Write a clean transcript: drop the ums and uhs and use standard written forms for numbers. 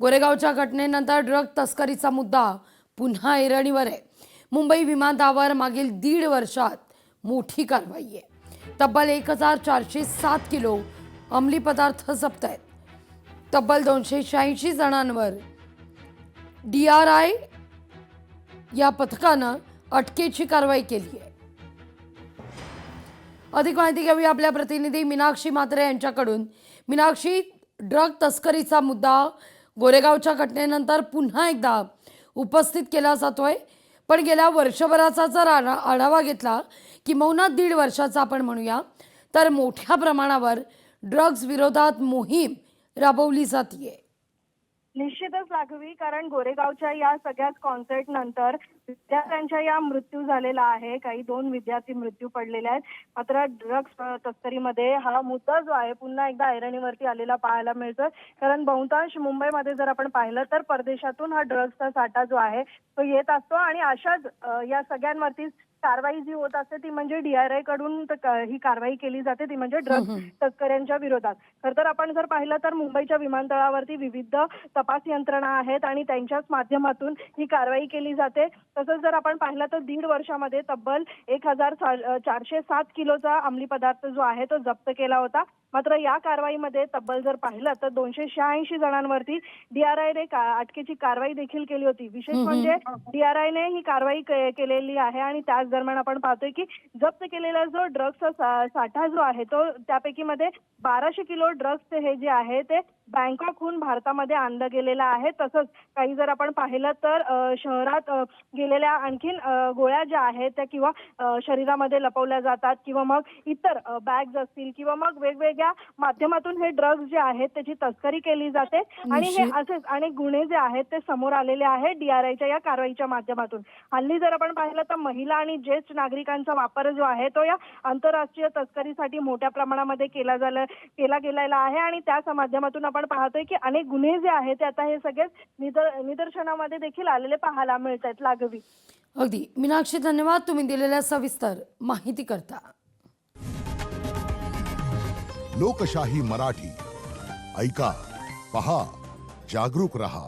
गोरेगावच्या घटनेनंतर ड्रग तस्करीचा मुद्दा पुन्हा ऐरणीवर आहे। मुंबई विमानतळावर मागील 1.5 वर्षात मोठी कारवाई आहे। तब्बल 1407 किलो अंमली पदार्थ जप्त आहेत। तब्बल 286 जणांवर DRI या पथकानं अटकेची कारवाई केली आहे। अधिक माहिती घेऊया आपल्या प्रतिनिधी मीनाक्षी म्हात्रे यांच्याकडून। मीनाक्षी, ड्रग तस्करीचा मुद्दा गोरेगावच्या घटनेनंतर पुन्हा एकदा उपस्थित केला जातोय, पण गेल्या वर्षभराचा जर आढावा घेतला किंवा 1.5 वर्षाचा आपण म्हणूया, तर मोठ्या प्रमाणावर ड्रग्ज विरोधात मोहीम राबवली जाते। निश्चितच लागवी, कारण गोरेगावच्या या सगळ्याच कॉन्सर्ट नंतर विद्यार्थ्यांच्या या मृत्यू झालेला आहे। काही 2 विद्यार्थी मृत्यू पडलेले आहेत। मात्र ड्रग्स तस्करीमध्ये हा मुद्दा जो आहे पुन्हा एकदा ऐरणीवरती आलेला पाहायला मिळतोय। कारण बहुतांश मुंबईमध्ये जर आपण पाहिलं तर परदेशातून हा ड्रग्सचा साठा जो आहे तो येत असतो आणि अशाच या सगळ्यांवरती कारवाई जी होत असते ती म्हणजे DRI कडून ही कारवाई केली जाते, ती म्हणजे ड्रग्ज तस्करांच्या विरोधात। तर आपण जर पाहिलं तर मुंबईच्या विमानतळावरती विविध तपास यंत्रणा आहेत आणि त्यांच्याच माध्यमातून ही कारवाई केली जाते। तसंच जर आपण पाहिलं तर 1.5 वर्षामध्ये तब्बल 1407 किलोचा अंमली पदार्थ जो आहे तो जप्त केला होता। मात्र या कारवाईमध्ये तब्बल जर पाहिलं तर 286 जणांवरती DRI ने अटकेची कारवाई देखील केली होती। विशेष म्हणजे DRI ने ही कारवाई केलेली आहे आणि त्याच दरम्यान आपण पाहतोय की जप्त केलेला जो ड्रग्सचा साठा जो आहे तो त्यापैकी मध्ये 1200 किलो ड्रग्स हे जे आहे ते बँकॉकहून भारतामध्ये आणलं गेलेलं आहे। तसंच काही जर आपण पाहिलं तर शहरात गेलेल्या आणखीन गोळ्या ज्या आहेत त्या किंवा शरीरामध्ये लपवल्या जातात किंवा मग इतर बॅग्स असतील किंवा मग वेगवेगळ्या माध्यमातून हे ड्रग्स जे आहेत त्याची तस्करी केली जाते आणि हे असेच अनेक गुन्हे जे आहेत ते समोर आलेले आहेत DRIच्या या कारवाईच्या माध्यमातून। हल्ली जर आपण पाहिलं तर महिला आणि ज्येष्ठ नागरिकांचा वापर जो आहे तो या आंतरराष्ट्रीय तस्करीसाठी मोठ्या प्रमाणामध्ये केला गेलेला आहे आणि त्याच माध्यमातून आपण पाहतोय की अनेक गुन्हे जे आहेत ते आता हे सगळे निदर्शनामध्ये देखील आलेले पाहायला मिळत आहेत। लागवी, अगदी मीनाक्षी, धन्यवाद तुम्ही दिलेल्या सविस्तर माहिती करता। लोकशाही मराठी ऐका, पहा, जागरूक रहा।